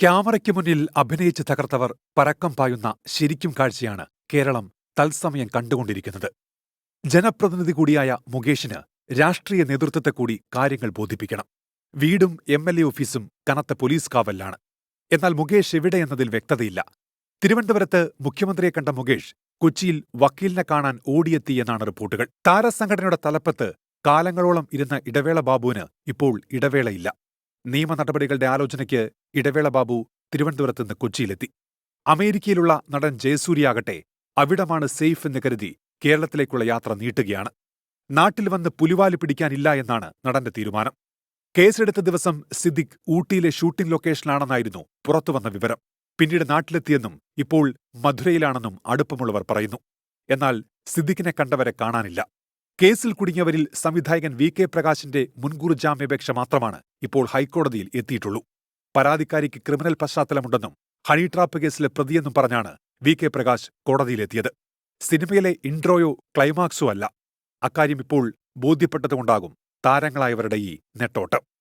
ക്യാമറയ്ക്ക് മുന്നിൽ അഭിനയിച്ച് തകർത്തവർ പരക്കം പായുന്ന ശരിക്കും കാഴ്ചയാണ് കേരളം തത്സമയം കണ്ടുകൊണ്ടിരിക്കുന്നത്. ജനപ്രതിനിധി കൂടിയായ മുകേഷിന് രാഷ്ട്രീയ നേതൃത്വത്തെ കൂടി കാര്യങ്ങൾ ബോധിപ്പിക്കണം. വീടും എം.എൽ.എ. ഓഫീസും കനത്ത പോലീസ് കാവലിലാണ്. എന്നാൽ മുകേഷ് എവിടെയെന്നതിൽ വ്യക്തതയില്ല. തിരുവനന്തപുരത്ത് മുഖ്യമന്ത്രിയെ കണ്ട മുകേഷ് കൊച്ചിയിൽ വക്കീലിനെ കാണാൻ ഓടിയെത്തിയെന്നാണ് റിപ്പോർട്ടുകൾ. താരസംഘടനയുടെ തലപ്പത്ത് കാലങ്ങളോളം ഇരുന്ന ഇടവേള ബാബുവിന് ഇപ്പോൾ ഇടവേളയില്ല. നിയമ നടപടികളുടെ ആലോചനയ്ക്ക് ഇടവേള ബാബു തിരുവനന്തപുരത്ത് നിന്ന് കൊച്ചിയിലെത്തി. അമേരിക്കയിലുള്ള നടൻ ജയസൂര്യയാകട്ടെ അവിടമാണ് സേഫ് എന്ന് കരുതി കേരളത്തിലേക്കുള്ള യാത്ര നീട്ടുകയാണ്. നാട്ടിൽ വന്ന് പുലിവാല് പിടിക്കാനില്ല എന്നാണ് നടന്റെ തീരുമാനം. കേസെടുത്ത ദിവസം സിദ്ദിഖ് ഊട്ടിയിലെ ഷൂട്ടിംഗ് ലൊക്കേഷനിലാണെന്നായിരുന്നു പുറത്തുവന്ന വിവരം. പിന്നീട് നാട്ടിലെത്തിയെന്നും ഇപ്പോൾ മധുരയിലാണെന്നും അടുപ്പമുള്ളവർ പറയുന്നു. എന്നാൽ സിദ്ദിഖിനെ കണ്ടവരെ കാണാനില്ല. കേസിൽ കുടുങ്ങിയവരിൽ സംവിധായകൻ വി.കെ. പ്രകാശിന്റെ മുൻകൂർ ജാമ്യാപേക്ഷ മാത്രമാണ് ഇപ്പോൾ ഹൈക്കോടതിയിൽ എത്തിയിട്ടുള്ളൂ. പരാതിക്കാരിക്ക് ക്രിമിനൽ പശ്ചാത്തലമുണ്ടെന്നും ഹണി ട്രാപ്പ് കേസിലെ പ്രതിയെന്നും പറഞ്ഞാണ് വി.കെ. പ്രകാശ് കോടതിയിലെത്തിയത്. സിനിമയിലെ ഇൻട്രോയോ ക്ലൈമാക്സോ അല്ല. അക്കാര്യം ഇപ്പോൾ ബോധ്യപ്പെട്ടതുകൊണ്ടാകും താരങ്ങളായവരുടെ ഈ നെട്ടോട്ടം.